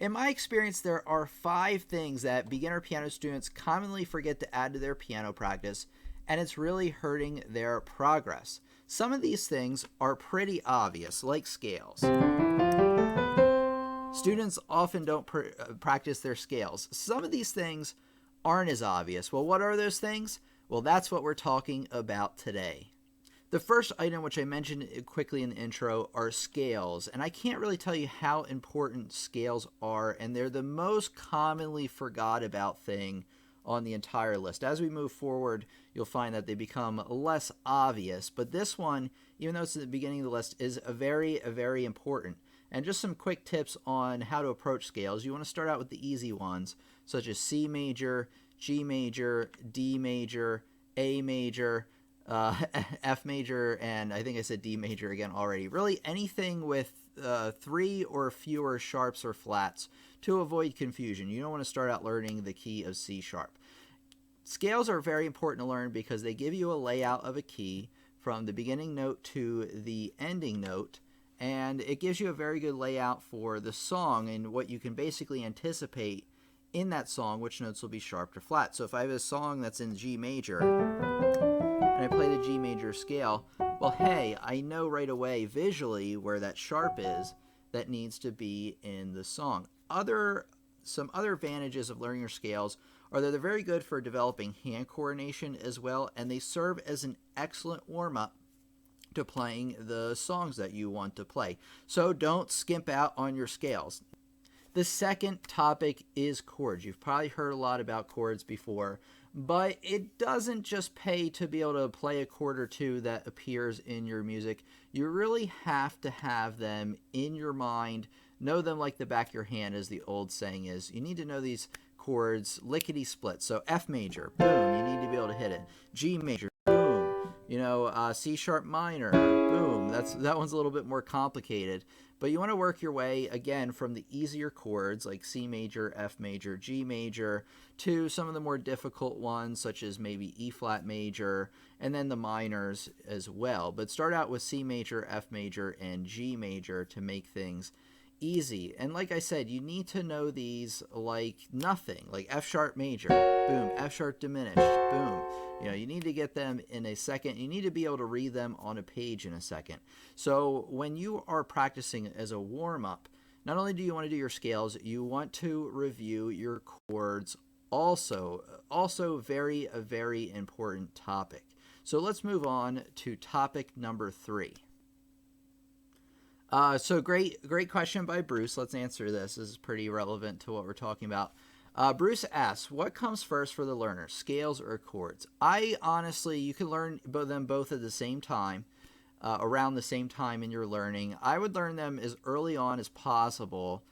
In my experience, there are 5 things that beginner piano students commonly forget to add to their piano practice, and it's really hurting their progress. Some of these things are pretty obvious, like scales. Students often don't practice their scales. Some of these things aren't as obvious. Well, what are those things? Well, that's what we're talking about today. The first item, which I mentioned quickly in the intro, are scales. And I can't really tell you how important scales are, and they're the most commonly forgot about thing on the entire list. As we move forward, you'll find that they become less obvious. But this one, even though it's at the beginning of the list, is very important. And just some quick tips on how to approach scales. You want to start out with the easy ones, such as C major, G major, D major, A major, F major, and I think I said D major again already. Really anything with 3 or fewer sharps or flats to avoid confusion. You don't want to start out learning the key of C sharp. Scales are very important to learn because they give you a layout of a key from the beginning note to the ending note, and it gives you a very good layout for the song and what you can basically anticipate in that song, which notes will be sharp or flat. So if I have a song that's in G major and I play the G major scale, well, hey, I know right away visually where that sharp is that needs to be in the song. Some other advantages of learning your scales are that they're very good for developing hand coordination as well, and they serve as an excellent warm-up to playing the songs that you want to play. So don't skimp out on your scales. The second topic is chords. You've probably heard a lot about chords before, but it doesn't just pay to be able to play a chord or two that appears in your music. You really have to have them in your mind, know them like the back of your hand, as the old saying is. You need to know these chords lickety split. So F major, boom, you need to be able to hit it. G major, boom. C sharp minor, boom. That one's a little bit more complicated. But you want to work your way, again, from the easier chords like C major, F major, G major, to some of the more difficult ones such as maybe E flat major, and then the minors as well. But start out with C major, F major, and G major to make things easy. And like I said, you need to know these like nothing, like F sharp major, boom, F sharp diminished, boom. You need to get them in a second. You need to be able to read them on a page in a second. So when you are practicing as a warm-up, not only do you want to do your scales, you want to review your chords also. Also a very important topic. So let's move on to topic number 3. So great question by Bruce. Let's answer this. This is pretty relevant to what we're talking about. Bruce asks, what comes first for the learner, scales or chords? You can learn them both at the same time, around the same time in your learning. I would learn them as early on as possible,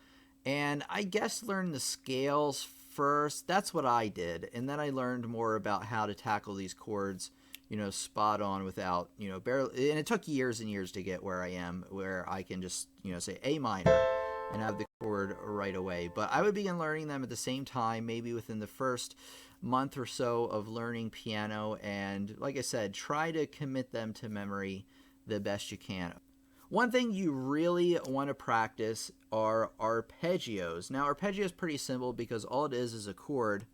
and I guess learn the scales first. That's what I did, and then I learned more about how to tackle these chords, spot on without, barely. And it took years and years to get where I am, where I can just, say A minor and have the chord right away. But I would begin learning them at the same time, maybe within the first month or so of learning piano, and like I said, try to commit them to memory the best you can. One thing you really want to practice are arpeggios. Now, arpeggio is pretty simple because all it is a chord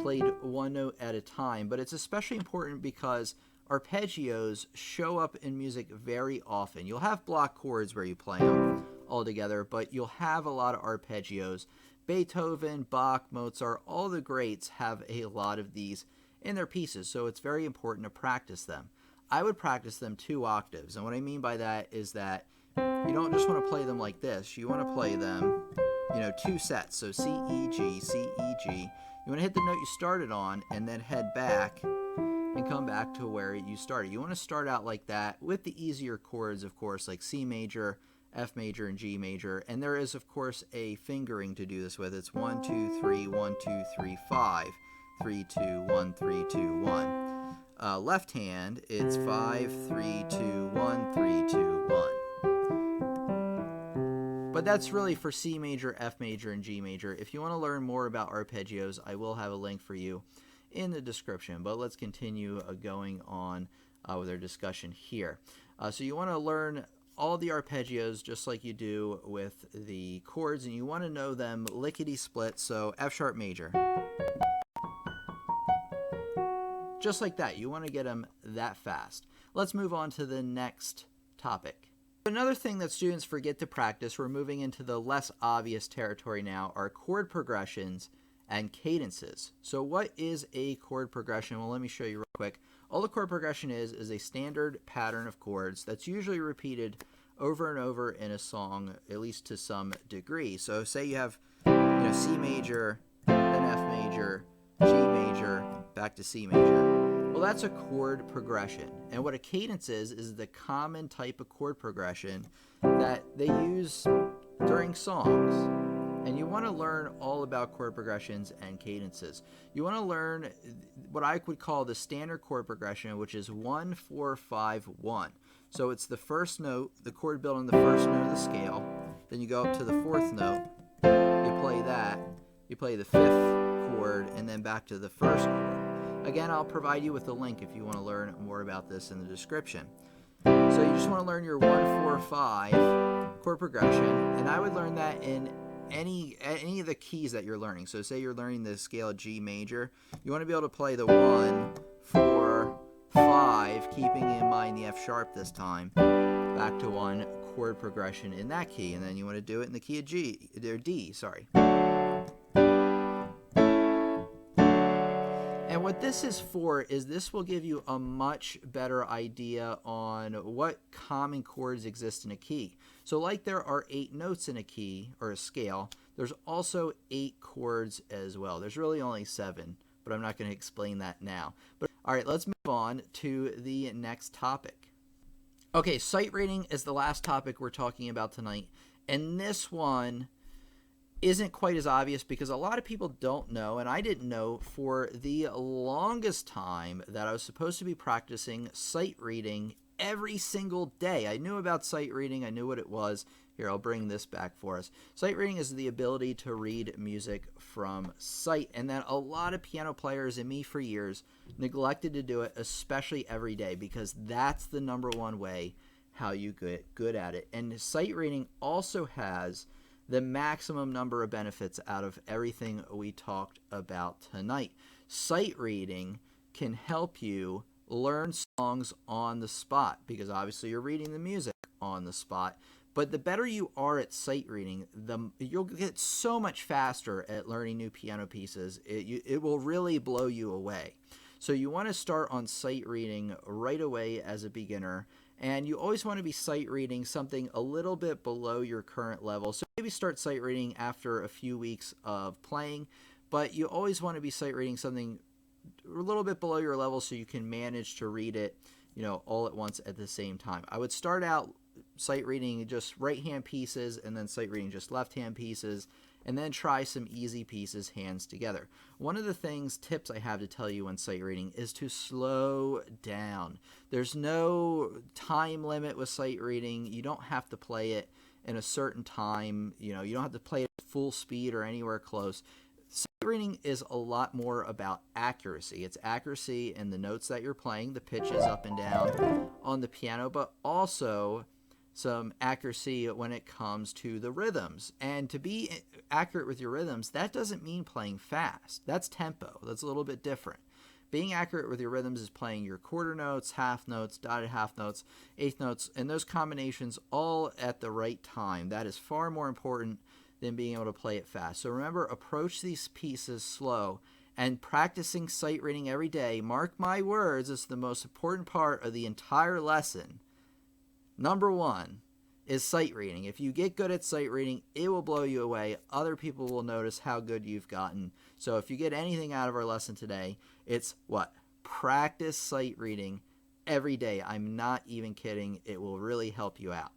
played one note at a time, but it's especially important because arpeggios show up in music very often. You'll have block chords where you play them all together, but you'll have a lot of arpeggios. Beethoven, Bach, Mozart, all the greats have a lot of these in their pieces, so it's very important to practice them. I would practice them 2 octaves, and what I mean by that is that you don't just want to play them like this. You want to play them, 2 sets, so C, E, G, C, E, G. You want to hit the note you started on and then head back and come back to where you started. You want to start out like that with the easier chords, of course, like C major, F major, and G major. And there is, of course, a fingering to do this with. It's 1, 2, 3, 1, 2, 3, 5, 3, 2, 1, 3, 2, 1. Left hand, it's 5, 3, 2, 1, 3, 2, 1. But that's really for C major, F major, and G major. If you want to learn more about arpeggios, I will have a link for you in the description. But let's continue going on with our discussion here. So you want to learn all the arpeggios just like you do with the chords, and you want to know them lickety-split. So F sharp major. Just like that. You want to get them that fast. Let's move on to the next topic. Another thing that students forget to practice, we're moving into the less obvious territory now, are chord progressions and cadences. So what is a chord progression? Well, let me show you real quick. All the chord progression is a standard pattern of chords that's usually repeated over and over in a song, at least to some degree. So say you have C major, then F major, G major, back to C major. Well, that's a chord progression. And what a cadence is the common type of chord progression that they use during songs. And you want to learn all about chord progressions and cadences. You want to learn what I would call the standard chord progression, which is 1, 4, 5, 1. So it's the first note, the chord built on the first note of the scale. Then you go up to the fourth note, you play that, you play the fifth chord, and then back to the first chord. Again, I'll provide you with a link if you want to learn more about this in the description. So you just want to learn your 1, 4, 5 chord progression, and I would learn that in any of the keys that you're learning. So say you're learning the scale G major, you want to be able to play the 1, 4, 5, keeping in mind the F sharp this time, back to 1 chord progression in that key, and then you want to do it in the key of G, or D, sorry. And what this is for is this will give you a much better idea on what common chords exist in a key. So like there are 8 notes in a key or a scale, there's also 8 chords as well. There's really only 7, but I'm not going to explain that now. But all right, let's move on to the next topic. Okay, sight reading is the last topic we're talking about tonight. And this one isn't quite as obvious because a lot of people don't know, and I didn't know for the longest time, that I was supposed to be practicing sight reading every single day. I knew about sight reading. I knew what it was. Here, I'll bring this back for us. Sight reading is the ability to read music from sight, and that a lot of piano players, and me for years, neglected to do it, especially every day, because that's the #1 way how you get good at it. And sight reading also has the maximum number of benefits out of everything we talked about tonight. Sight reading can help you learn songs on the spot, because obviously you're reading the music on the spot. But the better you are at sight reading, you'll get so much faster at learning new piano pieces. It will really blow you away. So you want to start on sight reading right away as a beginner. And you always want to be sight reading something a little bit below your current level. So maybe start sight reading after a few weeks of playing, but you always want to be sight reading something a little bit below your level so you can manage to read it, all at once at the same time. I would start out sight reading just right-hand pieces, and then sight reading just left-hand pieces, and then try some easy pieces hands together. One of the tips I have to tell you when sight reading is to slow down. There's no time limit with sight reading. You don't have to play it in a certain time. You don't have to play it at full speed or anywhere close. Sight reading is a lot more about accuracy. It's accuracy in the notes that you're playing, the pitches up and down on the piano, but also some accuracy when it comes to the rhythms. And to be accurate with your rhythms, that doesn't mean playing fast. That's tempo. That's a little bit different. Being accurate with your rhythms is playing your quarter notes, half notes, dotted half notes, eighth notes, and those combinations all at the right time. That is far more important than being able to play it fast. So remember, approach these pieces slow, and practicing sight reading every day, mark my words, is the most important part of the entire lesson. #1 is sight reading. If you get good at sight reading, it will blow you away. Other people will notice how good you've gotten. So if you get anything out of our lesson today, it's what? Practice sight reading every day. I'm not even kidding. It will really help you out.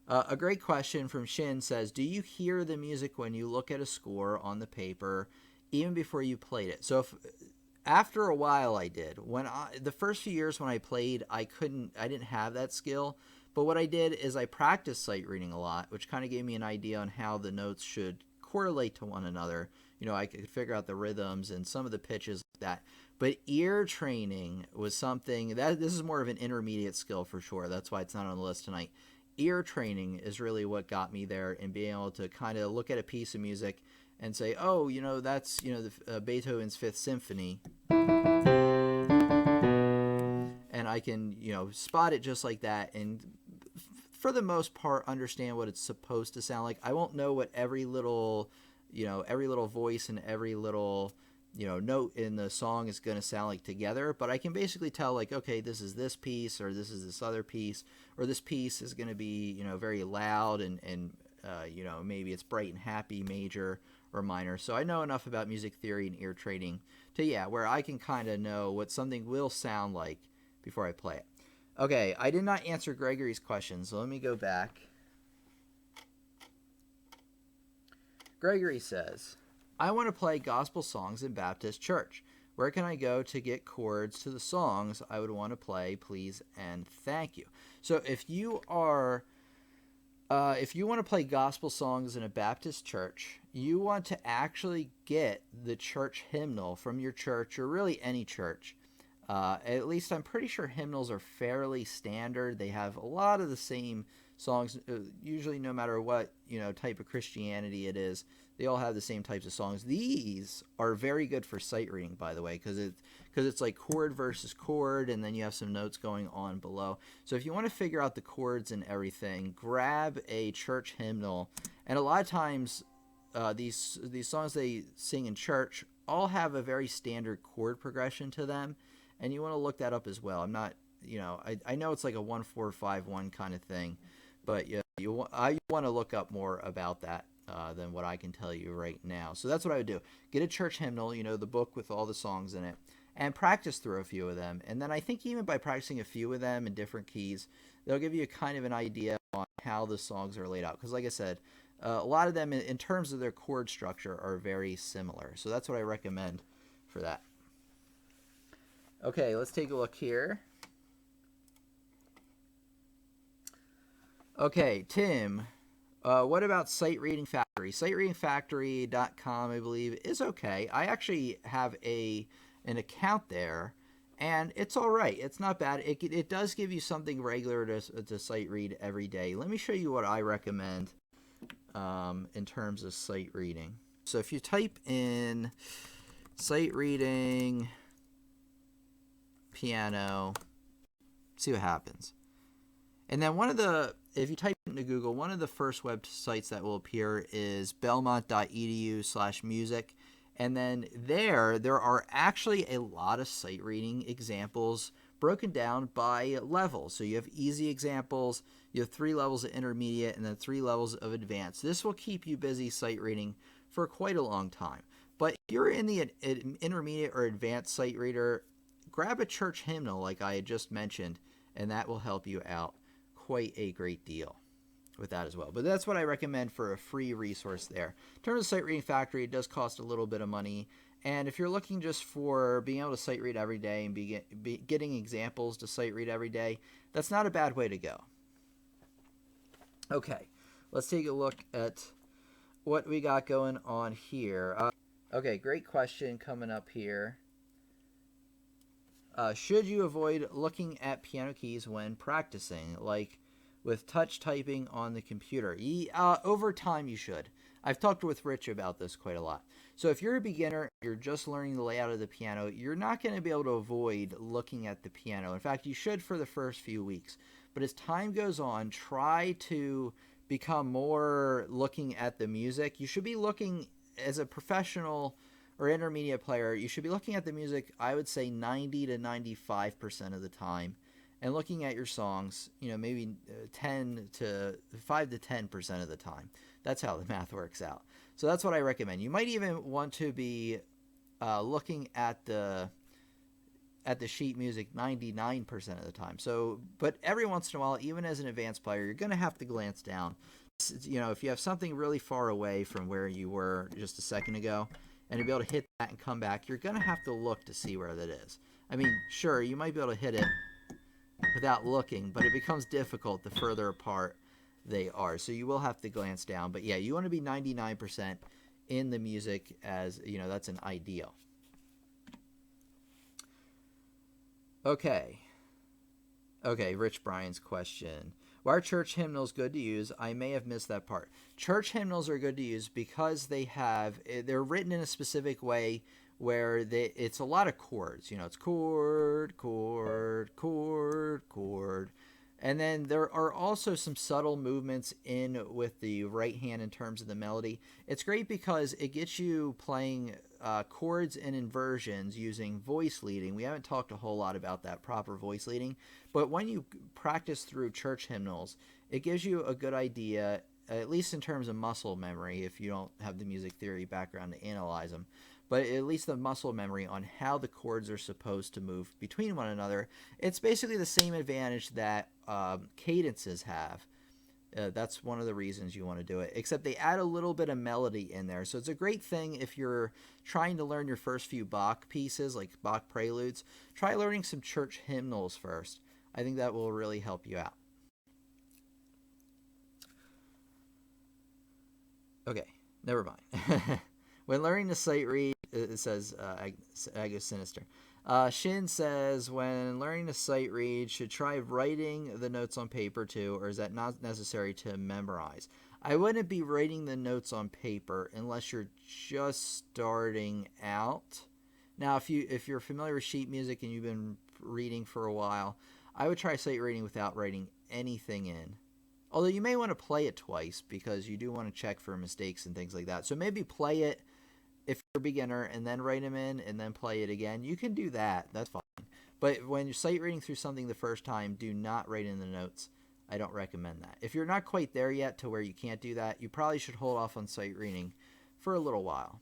A great question from Shin says, do you hear the music when you look at a score on the paper even before you played it? So after a while I did. The first few years when I played, I didn't have that skill. But what I did is I practiced sight reading a lot, which kind of gave me an idea on how the notes should correlate to one another. I could figure out the rhythms and some of the pitches like that. But ear training was something this is more of an intermediate skill for sure. That's why it's not on the list tonight. ear training is really what got me there, and being able to kind of look at a piece of music and say, oh, that's Beethoven's Fifth Symphony, and I can spot it just like that, and for the most part understand what it's supposed to sound like. I won't know what every little voice and every little note in the song is going to sound like together, but I can basically tell, like, okay, this is this piece, or this is this other piece, or this piece is going to be very loud and maybe it's bright and happy, major or minor. So I know enough about music theory and ear training to where I can kind of know what something will sound like before I play it. Okay, I did not answer Gregory's question, so let me go back. Gregory says, I want to play gospel songs in Baptist church. Where can I go to get chords to the songs I would want to play, please and thank you? So if you want to play gospel songs in a Baptist church, you want to actually get the church hymnal from your church, or really any church. At least I'm pretty sure hymnals are fairly standard. They have a lot of the same songs, usually no matter what type of Christianity it is. They all have the same types of songs. These are very good for sight reading, by the way, because it's like chord versus chord, and then you have some notes going on below. So if you want to figure out the chords and everything, grab a church hymnal. And a lot of times these songs they sing in church all have a very standard chord progression to them, and you want to look that up as well. I'm not, I know it's like a 1-4-5-1 kind of thing, but I want to look up more about that than what I can tell you right now. So that's what I would do. Get a church hymnal, the book with all the songs in it, and practice through a few of them. And then I think even by practicing a few of them in different keys, they'll give you kind of an idea on how the songs are laid out. Because like I said, a lot of them in terms of their chord structure are very similar. So that's what I recommend for that. Okay, let's take a look here. Okay, Tim, what about Sight Reading Factory? SightReadingFactory.com, I believe, is okay. I actually have an account there, and it's all right. It's not bad. It does give you something regular to sight read every day. Let me show you what I recommend in terms of sight reading. So if you type in sight reading piano, see what happens. And then if you type into Google, one of the first websites that will appear is belmont.edu/music. And then there are actually a lot of sight reading examples broken down by level. So you have easy examples, you have 3 levels of intermediate, and then 3 levels of advanced. This will keep you busy sight reading for quite a long time. But if you're in the intermediate or advanced sight reader, grab a church hymnal like I had just mentioned, and that will help you out quite a great deal with that as well. But that's what I recommend for a free resource there. In terms of Sight Reading Factory, it does cost a little bit of money. And if you're looking just for being able to sight read every day and getting examples to sight read every day, that's not a bad way to go. Okay, let's take a look at what we got going on here. Okay, great question coming up here. Should you avoid looking at piano keys when practicing, like with touch typing on the computer? Over time, you should. I've talked with Rich about this quite a lot. So if you're a beginner, you're just learning the layout of the piano, you're not going to be able to avoid looking at the piano. In fact, you should for the first few weeks. But as time goes on, try to become more looking at the music. You should be looking, as a professional or intermediate player, you should be looking at the music, I would say 90 to 95% of the time, and looking at your songs, maybe 5 to 10% of the time. That's how the math works out. So that's what I recommend. You might even want to be looking at the sheet music 99% of the time. So, but every once in a while, even as an advanced player, you're going to have to glance down. If you have something really far away from where you were just a second ago, and to be able to hit that and come back, you're going to have to look to see where that is. I mean, sure, you might be able to hit it without looking, but it becomes difficult the further apart they are. So you will have to glance down. But yeah, you want to be 99% in the music, as that's an ideal. Okay, Rich Bryan's question. Why are church hymnals good to use? I may have missed that part. Church hymnals are good to use because they're written in a specific way where it's a lot of chords. It's chord, chord, chord, chord. And then there are also some subtle movements in with the right hand in terms of the melody. It's great because it gets you playing chords and inversions using voice leading. We haven't talked a whole lot about that proper voice leading, but when you practice through church hymnals, it gives you a good idea, at least in terms of muscle memory, if you don't have the music theory background to analyze them, but at least the muscle memory on how the chords are supposed to move between one another. It's basically the same advantage that cadences have. That's one of the reasons you want to do it, except they add a little bit of melody in there. So it's a great thing if you're trying to learn your first few Bach pieces, like Bach preludes. Try learning some church hymnals first. I think that will really help you out. Okay, never mind. When learning to sight read, it says Agus Sinister. Shin says, when learning to sight read, should try writing the notes on paper too, or is that not necessary to memorize? I wouldn't be writing the notes on paper unless you're just starting out. Now, if you're familiar with sheet music and you've been reading for a while, I would try sight reading without writing anything in. Although you may want to play it twice because you do want to check for mistakes and things like that. So maybe play it if you're a beginner and then write them in and then play it again. You can do that. That's fine. But when you're sight reading through something the first time, do not write in the notes. I don't recommend that. If you're not quite there yet to where you can't do that, you probably should hold off on sight reading for a little while.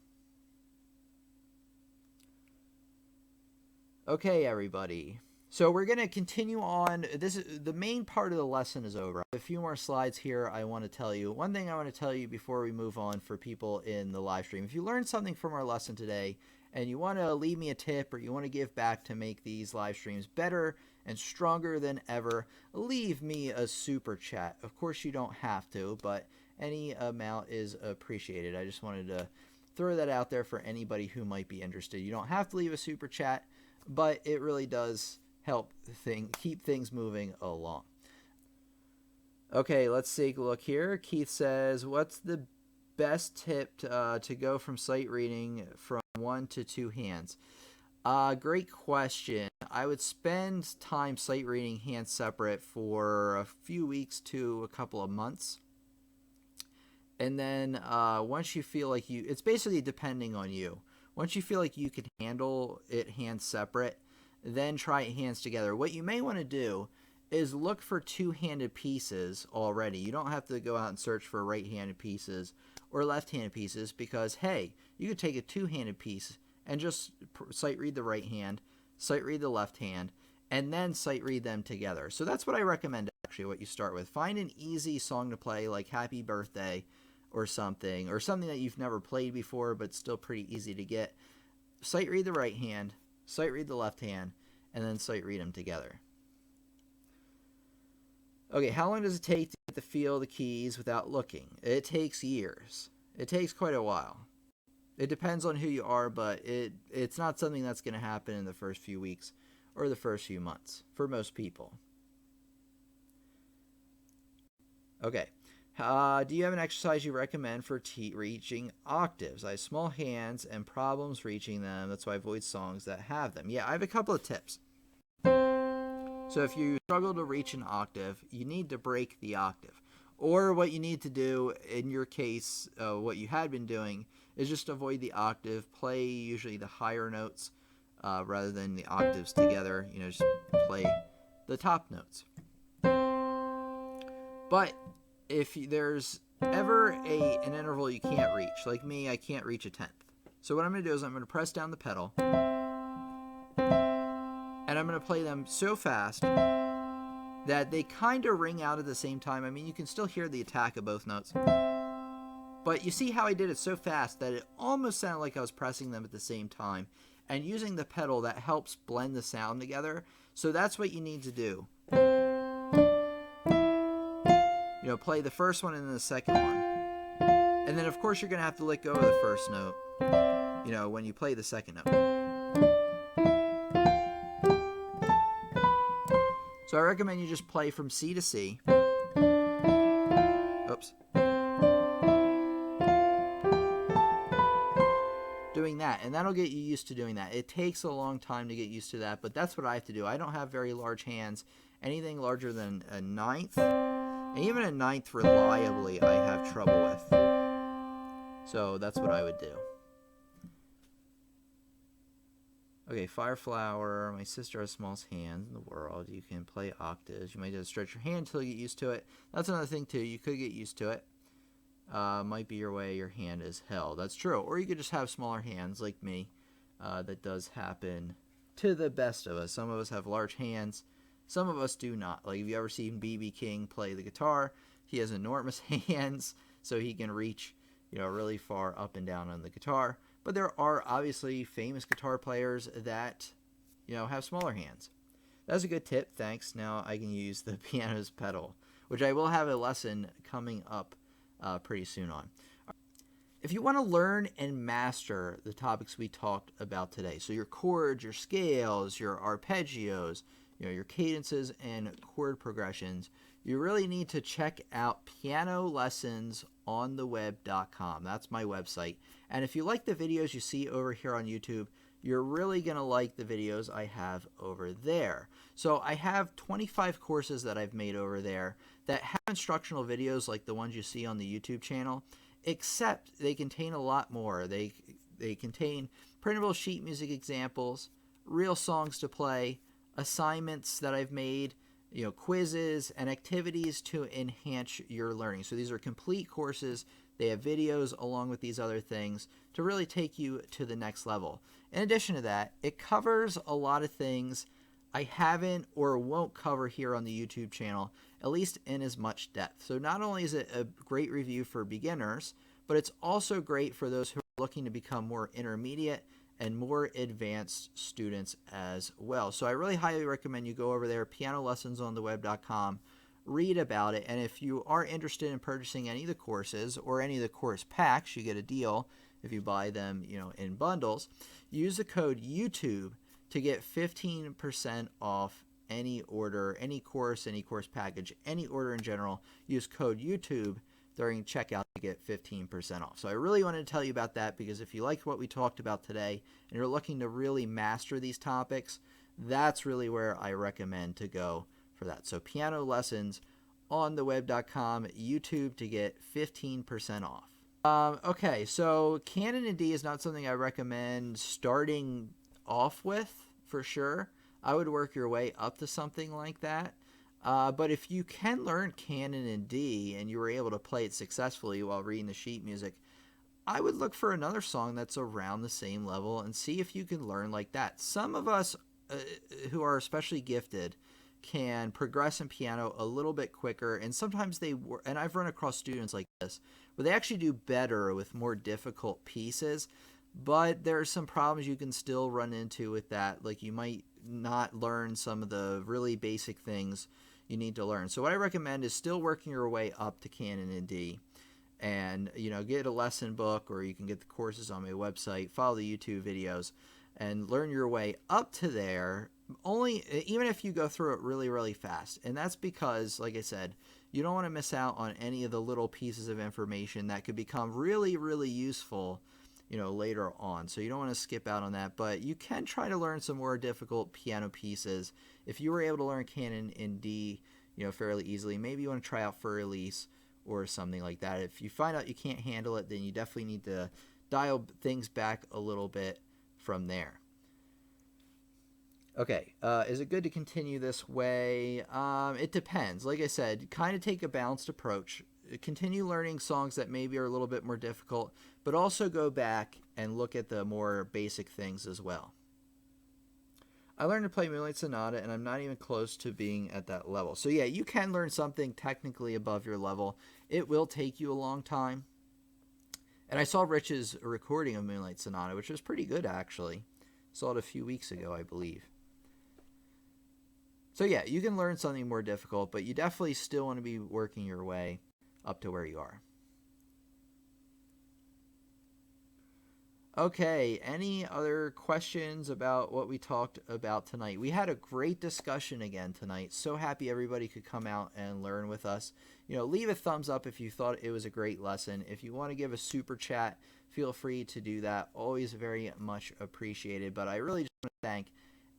Okay, everybody. So we're going to continue on. This is the main part of the lesson is over. I have a few more slides here I want to tell you. One thing I want to tell you before we move on for people in the live stream. If you learned something from our lesson today and you want to leave me a tip or you want to give back to make these live streams better and stronger than ever, leave me a super chat. Of course you don't have to, but any amount is appreciated. I just wanted to throw that out there for anybody who might be interested. You don't have to leave a super chat, but it really does help keep things moving along. Okay, let's take a look here. Keith says, what's the best tip to go from sight reading from 1 to 2 hands? Great question. I would spend time sight reading hands separate for a few weeks to a couple of months. And then once you feel like it's basically depending on you. Once you feel like you can handle it hands separate, then try it hands together. What you may want to do is look for two-handed pieces already. You don't have to go out and search for right-handed pieces or left-handed pieces because, hey, you could take a two-handed piece and just sight read the right hand, sight read the left hand, and then sight read them together. So that's what I recommend, actually, what you start with. Find an easy song to play like Happy Birthday or something that you've never played before but still pretty easy to get. Sight read the right hand, sight read the left hand, and then sight read them together. Okay, how long does it take to get the feel of the keys without looking? It takes years. It takes quite a while. It depends on who you are, but it's not something that's going to happen in the first few weeks or the first few months for most people. Okay. Do you have an exercise you recommend for reaching octaves? I have small hands and problems reaching them. That's why I avoid songs that have them. Yeah, I have a couple of tips. So if you struggle to reach an octave, you need to break the octave. Or what you need to do, in your case, what you had been doing, is just avoid the octave. Play usually the higher notes rather than the octaves together. Just play the top notes. But if there's ever an interval you can't reach, like me, I can't reach a tenth. So what I'm going to do is I'm going to press down the pedal, and I'm going to play them so fast that they kind of ring out at the same time. I mean, you can still hear the attack of both notes. But you see how I did it so fast that it almost sounded like I was pressing them at the same time. And using the pedal, that helps blend the sound together. So that's what you need to do. Play the first one and then the second one. And then, of course, you're going to have to let go of the first note, when you play the second note. So I recommend you just play from C to C, that, and that'll get you used to doing that. It takes a long time to get used to that, but that's what I have to do. I don't have very large hands. Anything larger than a ninth, and even a ninth reliably, I have trouble with. So that's what I would do. Okay, Fireflower. My sister has smallest hands in the world. You can play octaves. You might just stretch your hand until you get used to it. That's another thing, too. You could get used to it. Might be your way your hand is held. That's true. Or you could just have smaller hands like me. That does happen to the best of us. Some of us have large hands. Some of us do not. Like, have you ever seen B.B. King play the guitar? He has enormous hands, so he can reach, really far up and down on the guitar. But there are obviously famous guitar players that, have smaller hands. That's a good tip. Thanks. Now I can use the piano's pedal, which I will have a lesson coming up pretty soon on. If you want to learn and master the topics we talked about today, so your chords, your scales, your arpeggios, your cadences and chord progressions, you really need to check out pianolessonsontheweb.com. That's my website. And if you like the videos you see over here on YouTube, you're really going to like the videos I have over there. So I have 25 courses that I've made over there that have instructional videos like the ones you see on the YouTube channel, except they contain a lot more. They contain printable sheet music examples, real songs to play, assignments that I've made, quizzes and activities to enhance your learning. So these are complete courses. They have videos along with these other things to really take you to the next level. In addition to that, it covers a lot of things I haven't or won't cover here on the YouTube channel, at least in as much depth. So not only is it a great review for beginners, but it's also great for those who are looking to become more intermediate and more advanced students as well. So I really highly recommend you go over there, pianolessonsontheweb.com, read about it, and if you are interested in purchasing any of the courses or any of the course packs, you get a deal if you buy them, in bundles. Use the code YouTube to get 15% off any order, any course package, any order in general. Use code YouTube during checkout to get 15% off. So I really wanted to tell you about that because if you liked what we talked about today and you're looking to really master these topics, that's really where I recommend to go for that. So pianolessonsontheweb.com, YouTube to get 15% off. Okay, so canon in D is not something I recommend starting off with for sure. I would work your way up to something like that. But if you can learn canon in D and you were able to play it successfully while reading the sheet music, I would look for another song that's around the same level and see if you can learn like that. Some of us who are especially gifted can progress in piano a little bit quicker, and sometimes and I've run across students like this, where they actually do better with more difficult pieces, but there are some problems you can still run into with that. Like you might not learn some of the really basic things you need to learn. So what I recommend is still working your way up to canon in D, and get a lesson book, or you can get the courses on my website, follow the YouTube videos, and learn your way up to there. Even if you go through it really, really fast. And that's because, like I said, you don't want to miss out on any of the little pieces of information that could become really, really useful, later on. So you don't want to skip out on that, but you can try to learn some more difficult piano pieces. If you were able to learn canon in D, fairly easily, maybe you want to try out for release or something like that. If you find out you can't handle it, then you definitely need to dial things back a little bit from there. Okay, is it good to continue this way? It depends. Like I said, kind of take a balanced approach. Continue learning songs that maybe are a little bit more difficult, but also go back and look at the more basic things as well. I learned to play Moonlight Sonata, and I'm not even close to being at that level. So yeah, you can learn something technically above your level. It will take you a long time. And I saw Rich's recording of Moonlight Sonata, which was pretty good, actually. Saw it a few weeks ago, I believe. So yeah, you can learn something more difficult, but you definitely still want to be working your way up to where you are. Okay, any other questions about what we talked about tonight? We had a great discussion again tonight. So happy everybody could come out and learn with us. Leave a thumbs up if you thought it was a great lesson. If you want to give a super chat, feel feel free to do that. Always very much appreciated. But I really just want to thank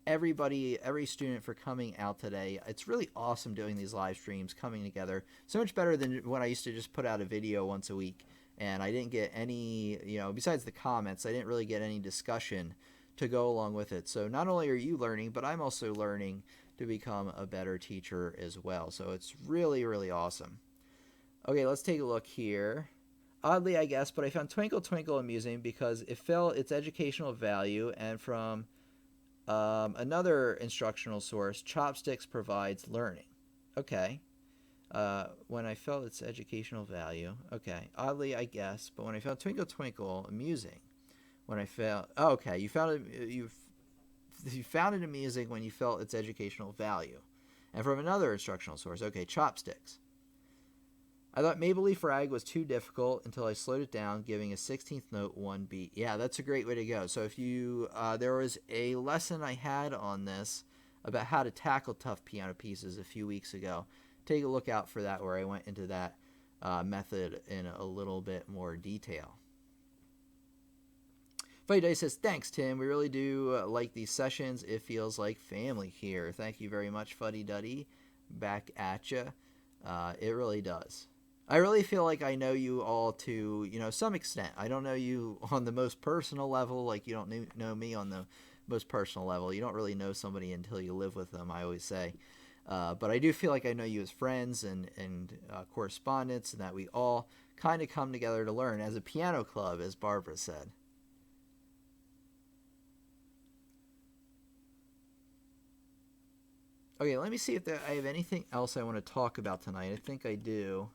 everybody, every student for coming out today. It's really awesome doing these live streams, coming together. So much better than when I used to just put out a video once a week. And I didn't get any, besides the comments, I didn't really get any discussion to go along with it. So not only are you learning, but I'm also learning to become a better teacher as well. So it's really, really awesome. Okay, let's take a look here. Oddly, I guess, but I found Twinkle Twinkle amusing because it felt its educational value, and from another instructional source, Chopsticks provides learning. Okay. When I felt its educational value. Okay. Oddly, I guess, but when I found Twinkle Twinkle amusing, when I felt, oh, okay, you found it amusing when you felt its educational value, and from another instructional source. Okay, Chopsticks. I thought Maple Leaf Rag was too difficult until I slowed it down, giving a 16th note one beat. Yeah, that's a great way to go. So if you, there was a lesson I had on this about how to tackle tough piano pieces a few weeks ago. Take a look out for that, where I went into that method in a little bit more detail. Fuddy Duddy says, thanks, Tim. We really do like these sessions. It feels like family here. Thank you very much, Fuddy Duddy. Back at you. It really does. I really feel like I know you all to, some extent. I don't know you on the most personal level, like you don't know me on the most personal level. You don't really know somebody until you live with them, I always say. But I do feel like I know you as friends and correspondents, and that we all kind of come together to learn as a piano club, as Barbara said. Okay, let me see if I have anything else I want to talk about tonight. I think I do.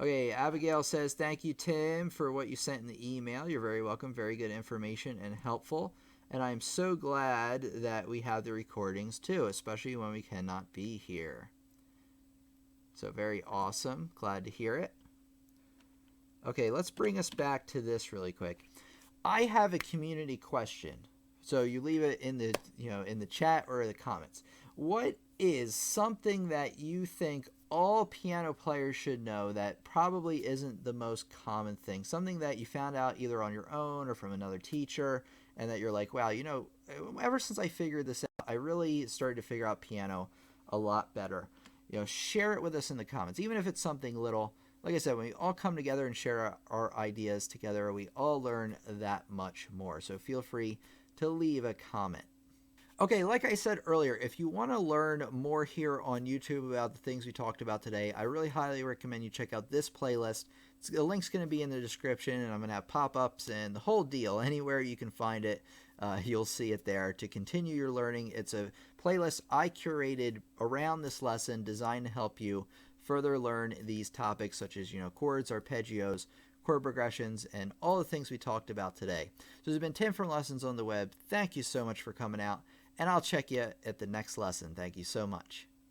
Okay, Abigail says, thank you, Tim, for what you sent in the email. You're very welcome. Very good information and helpful. And I'm so glad that we have the recordings, too, especially when we cannot be here. So very awesome. Glad to hear it. Okay, let's bring us back to this really quick. I have a community question. So you leave it in the, in the chat or the comments. What is something that you think all piano players should know that probably isn't the most common thing? Something that you found out either on your own or from another teacher, and that you're like, wow, ever since I figured this out, I really started to figure out piano a lot better. Share it with us in the comments, even if it's something little. Like I said, when we all come together and share our ideas together, we all learn that much more. So feel free to leave a comment. Okay, like I said earlier, if you want to learn more here on YouTube about the things we talked about today, I really highly recommend you check out this playlist. The link's going to be in the description, and I'm going to have pop-ups and the whole deal. Anywhere you can find it, you'll see it there. To continue your learning, it's a playlist I curated around this lesson designed to help you further learn these topics such as, chords, arpeggios, chord progressions, and all the things we talked about today. So this has been Tim from Lessons on the Web. Thank you so much for coming out, and I'll check you at the next lesson. Thank you so much.